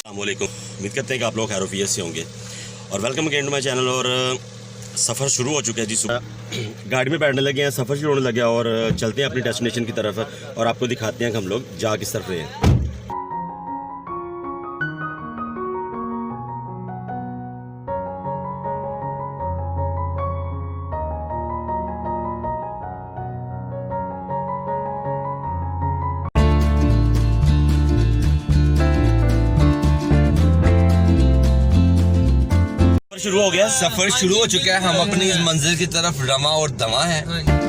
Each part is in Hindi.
अस्सलामुअलैकुम। उम्मीद करते हैं कि आप लोग खैर से होंगे और welcome again to my channel. और सफ़र शुरू हो चुका है जी। सुबह गाड़ी में बैठने लगे हैं, सफ़र शुरू होने लगा और चलते हैं अपनी डेस्टिनेशन की तरफ और आपको दिखाते हैं कि हम लोग जा किस तरफ रहे हैं। शुरू हो गया, सफर शुरू हो चुका है। हम अपनी इस मंजिल की तरफ रमा और दमा है।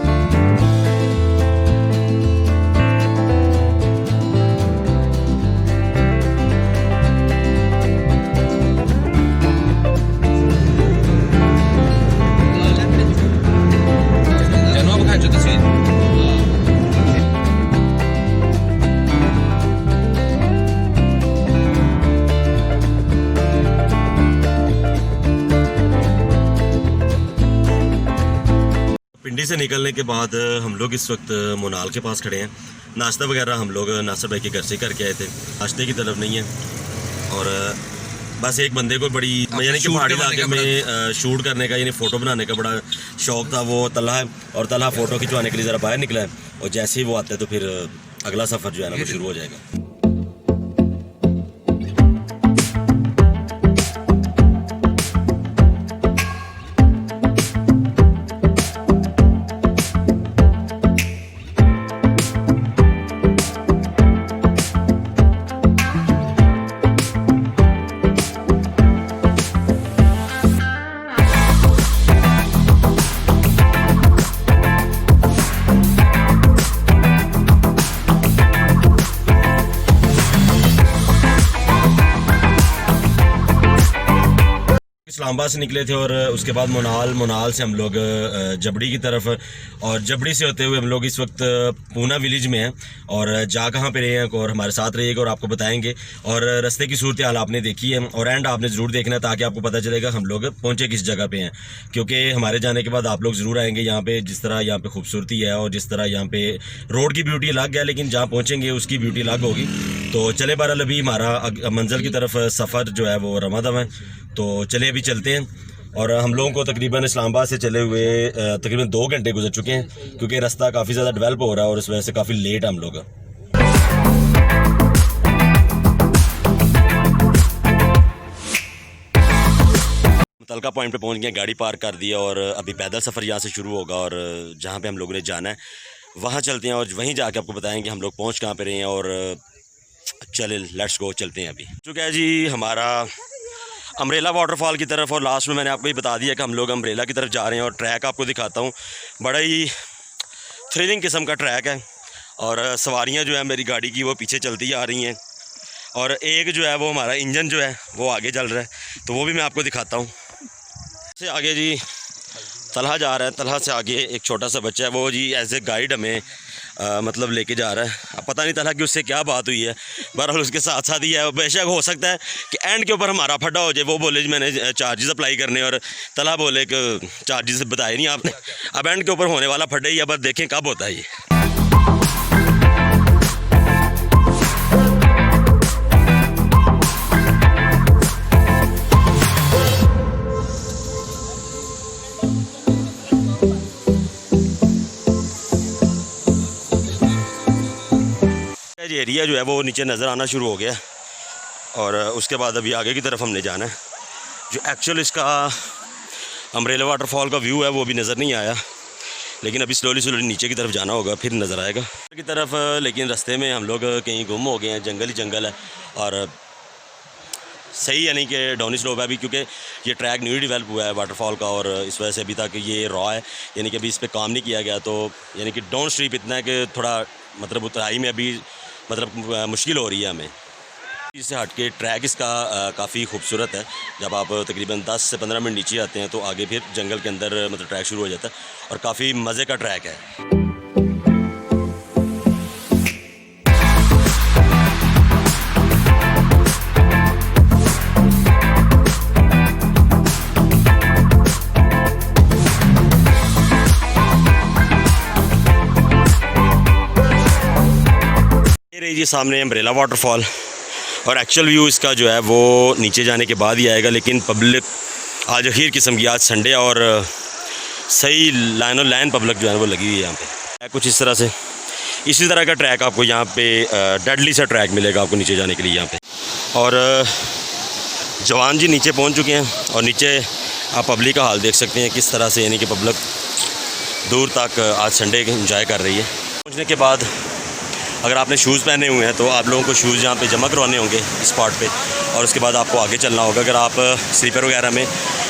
पिंडी से निकलने के बाद हम लोग इस वक्त मोनाल के पास खड़े हैं। नाश्ता वगैरह हम लोग नासिर भाई के घर से करके आए थे, नाश्ते की तरफ नहीं है। और बस एक बंदे को बड़ी यानी कि पहाड़ी इलाके में शूट करने का यानी फ़ोटो बनाने का बड़ा शौक़ था, वो तलहा है। और तलहा फ़ोटो खिंचवाने के लिए ज़रा बाहर निकला है और जैसे ही वो आता है तो फिर अगला सफ़र जो है ना वो शुरू हो जाएगा। इस्लामाबाद से निकले थे और उसके बाद मोनाल से हम लोग जबड़ी की तरफ, और जबड़ी से होते हुए हम लोग इस वक्त पूना विलेज में हैं। और जा कहाँ पे रहे हैं और हमारे साथ रहिएगा और आपको बताएंगे। और रास्ते की सूरत हाल आपने देखी है और एंड आपने ज़रूर देखना है ताकि आपको पता चलेगा हम लोग पहुँचे किस जगह पे हैं। क्योंकि हमारे जाने के बाद आप लोग ज़रूर आएंगे यहाँ पे, जिस तरह यहाँ पे खूबसूरती है और जिस तरह यहाँ पे रोड की ब्यूटी अलग है, लेकिन जहाँ पहुँचेंगे उसकी ब्यूटी अलग होगी। तो चले बहरहाल अभी हमारा मंजिल की तरफ सफ़र जो है वो रमादम है। तो चले अभी चलते हैं। और हम लोगों को तकरीबन इस्लामाबाद से चले हुए तकरीबन 2 घंटे गुजर चुके हैं, क्योंकि रास्ता काफ़ी ज़्यादा डेवलप हो रहा है और इस वजह से काफ़ी लेट हम लोग। मुतलका पॉइंट पे पहुंच गए, गाड़ी पार्क कर दिया और अभी पैदल सफ़र यहाँ से शुरू होगा और जहाँ पे हम लोगों ने जाना है वहाँ चलते हैं और वहीं जाके आपको बताएंगे हम लोग पहुँच कहाँ पे रहे हैं। और चले लेट्स गो, चलते हैं अभी। चुका है जी हमारा अम्ब्रेला वाटरफॉल की तरफ। और लास्ट में मैंने आपको ये बता दिया कि हम लोग अम्ब्रेला की तरफ जा रहे हैं और ट्रैक आपको दिखाता हूँ। बड़ा ही थ्रिलिंग किस्म का ट्रैक है और सवारियाँ जो है मेरी गाड़ी की वो पीछे चलती आ रही हैं और एक जो है वो हमारा इंजन जो है वो आगे चल रहा है, तो वो भी मैं आपको दिखाता हूँ। से आगे जी तलहा जा रहा है, तलहा से आगे एक छोटा सा बच्चा है, वो जी एज ए गाइड हमें मतलब लेके जा रहा है। अब पता नहीं तलहा कि उससे क्या बात हुई है, बहरहाल उसके साथ साथ ही है। बेशक हो सकता है कि एंड के ऊपर हमारा फड्डा हो जाए। वो बोले जी मैंने चार्जेस अप्लाई करने और तलहा बोले कि चार्जेस बताए नहीं आपने। अब एंड के ऊपर होने वाला फड्डा ही है, बस देखें कब होता है ये। एरिया जो है वो नीचे नज़र आना शुरू हो गया और उसके बाद अभी आगे की तरफ हमने जाना है। जो एक्चुअल इसका अम्ब्रेला वाटरफॉल का व्यू है वो भी नज़र नहीं आया, लेकिन अभी स्लोली नीचे की तरफ जाना होगा, फिर नज़र आएगा की तरफ। लेकिन रास्ते में हम लोग कहीं गुम हो गए हैं, जंगल ही जंगल है और सही यानी कि डाउन स्लोप है अभी, क्योंकि ये ट्रैक न्यू डेवलप हुआ है वाटरफॉल का और इस वजह से अभी तक ये रॉ है, यानी कि अभी इस पर काम नहीं किया गया। तो यानी कि डाउन स्ट्रीप इतना है कि थोड़ा मतलब उतराई में अभी मतलब मुश्किल हो रही है हमें। इससे हट के ट्रैक इसका काफ़ी खूबसूरत है। जब आप तकरीबन 10 से 15 मिनट नीचे आते हैं तो आगे फिर जंगल के अंदर मतलब ट्रैक शुरू हो जाता है और काफ़ी मज़े का ट्रैक है। ये सामने अम्ब्रेला वाटरफॉल और एक्चुअल व्यू इसका जो है वो नीचे जाने के बाद ही आएगा, लेकिन पब्लिक आज अखीर किस्म की, आज संडे और सही लाइन पब्लिक जो है वो लगी हुई है यहाँ पे। कुछ इस तरह से इसी तरह का ट्रैक आपको यहाँ पे डेडली सा ट्रैक मिलेगा आपको नीचे जाने के लिए यहाँ पे। और जवान जी नीचे पहुँच चुके हैं और नीचे आप पब्लिक का हाल देख सकते हैं किस तरह से, यानी कि पब्लिक दूर तक आज संडे इंजॉय कर रही है। पहुँचने के बाद अगर आपने शूज़ पहने हुए हैं तो आप लोगों को शूज़ यहाँ पे जमा करवाने होंगे स्पॉट पे, और उसके बाद आपको आगे चलना होगा। अगर आप स्लीपर वगैरह में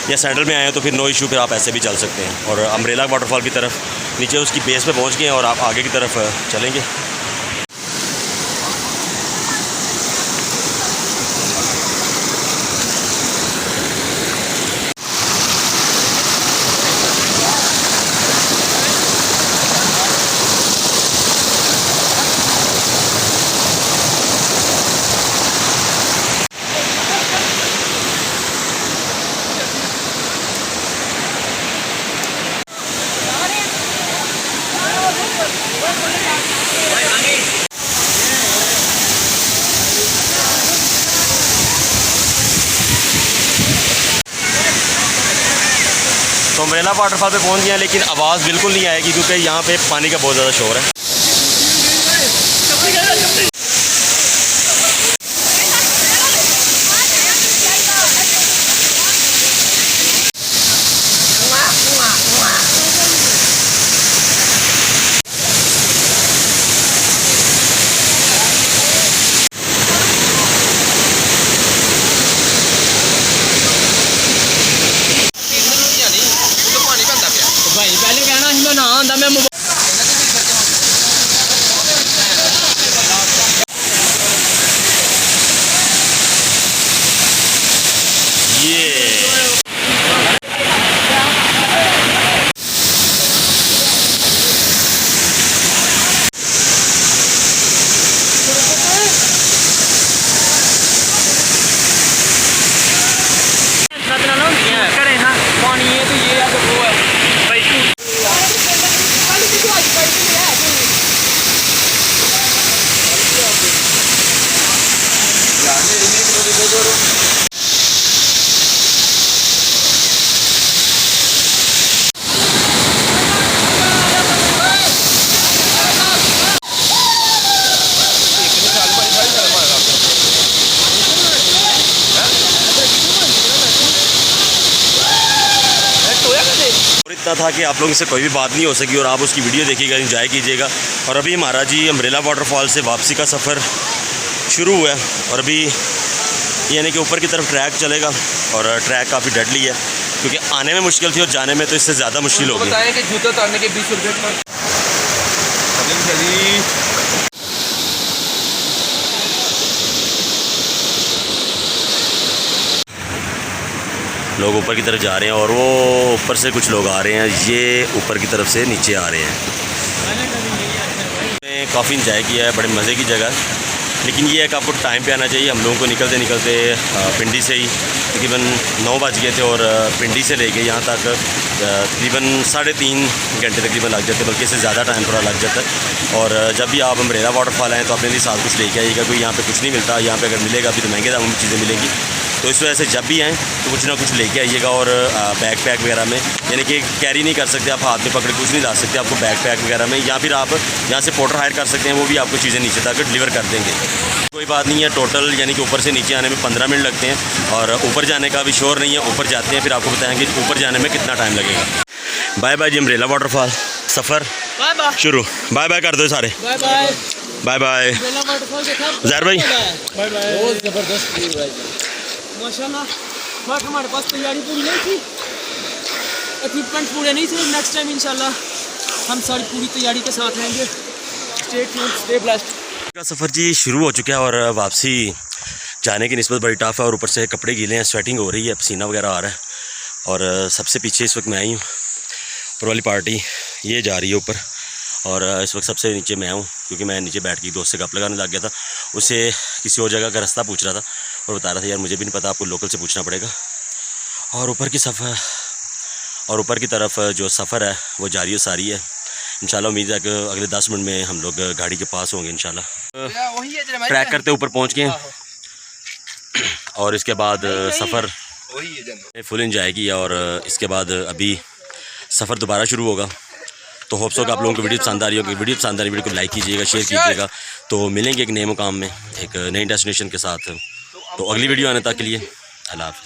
या सैंडल में आए हैं तो फिर नो इशू, फिर आप ऐसे भी चल सकते हैं। और अम्ब्रेला वाटरफॉल की तरफ नीचे उसकी बेस पे पहुँच गए हैं और आप आगे की तरफ चलेंगे। तो अम्ब्रेला वाटरफॉल पे पहुंच गए हैं, लेकिन आवाज़ बिल्कुल नहीं आएगी क्योंकि यहाँ पे पानी का बहुत ज़्यादा शोर है। इतना था कि आप लोगों से कोई भी बात नहीं हो सकी और आप उसकी वीडियो देखिएगा, एंजॉय कीजिएगा। और अभी हमारा जी अम्ब्रेला वाटरफॉल से वापसी का सफ़र शुरू हुआ है और अभी यानी कि ऊपर की तरफ ट्रैक चलेगा और ट्रैक काफ़ी डेडली है क्योंकि आने में मुश्किल थी और जाने में तो इससे ज़्यादा मुश्किल होगी। बताएं कि जूते उतारने के 20 रुपये पर लोग ऊपर की तरफ जा रहे हैं और वो ऊपर से कुछ लोग आ रहे हैं, ये ऊपर की तरफ से नीचे आ रहे हैं। काफ़ी इंजॉय किया है, बड़े मज़े की जगह, लेकिन ये है कि आपको टाइम पे आना चाहिए। हम लोगों को निकलते निकलते पिंडी से ही तकरीबन 9 बज गए थे और पिंडी से लेके यहाँ तक तकरीबन 3.5 घंटे तकरीबन लग जाते, बल्कि इससे ज़्यादा टाइम थोड़ा लग जाता है। और जब भी आप अम्ब्रेला वाटरफॉल आएँ तो अपने लिए साथ कुछ लेके आइएगा, कोई यहाँ पे कुछ नहीं मिलता। यहाँ पे अगर मिलेगा भी तो महंगे दामों में चीज़ें मिलेंगी, तो इस वजह से जब भी आएँ तो कुछ ना कुछ लेके आइएगा। और बैग पैक वगैरह में यानी कि कैरी नहीं कर सकते आप, हाथ में पकड़ कुछ नहीं ला सकते, आपको बैग पैक वगैरह में, या फिर आप यहाँ से पोर्टर हायर कर सकते हैं, वो भी आपको चीज़ें नीचे तक डिलीवर कर देंगे। कोई बात नहीं है, टोटल यानी कि ऊपर से नीचे आने में 15 मिनट लगते हैं और ऊपर जाने का भी शोर नहीं है। ऊपर जाते हैं फिर आपको बताएंगे ऊपर जाने में कितना टाइम लगेगा। बाय बाय जी अम्ब्रेला वाटरफॉल, सफ़र शुरू। बाय बाय कर दो सारे, बाय बाय बाय बाय। ज़ाहिर भाई बाय बाय। बहुत ज़बरदस्त व्यू है माशाल्लाह, बट हमारे पास तैयारी पूरी नहीं थी, इक्विपमेंट पूरे नहीं थे। नेक्स्ट टाइम इंशाल्लाह हम सारी पूरी तैयारी के साथ रहेंगे। Stay tuned, stay blessed. का सफ़र जी शुरू हो चुका है और वापसी जाने की निस्बत बड़ी टफ है और ऊपर से कपड़े गीले हैं, स्वेटिंग हो रही है, पसीना वगैरह आ रहा है। और सबसे पीछे इस वक्त मैं आई हूँ, ऊपर वाली पार्टी ये जा रही है ऊपर और इस वक्त सबसे नीचे मैं हूँ क्योंकि मैं नीचे बैठ के दोस्त से गप लगाने लग गया था। उससे किसी और जगह का रास्ता पूछ रहा था और बता रहा था यार मुझे भी नहीं पता, आपको लोकल से पूछना पड़ेगा। और ऊपर की तरफ जो सफ़र है वो जारी सारी है। इंशाल्लाह उम्मीद है कि अगले 10 मिनट में हम लोग गाड़ी के पास होंगे इंशाल्लाह। ट्रैक करते ऊपर पहुंच गए और इसके बाद सफ़र फुल इंजॉय किया और इसके बाद अभी सफ़र दोबारा शुरू होगा। तो होप्स हो कि आप लोगों को वीडियो पसंद आ रही होगी। वीडियो पसंद आ रही वीडियो को लाइक कीजिएगा, शेयर कीजिएगा। तो मिलेंगे एक नए मुकाम में, एक नई डेस्टिनेशन के साथ। तो अगली वीडियो आने तक के लिए अल्लाह हाफ़िज़।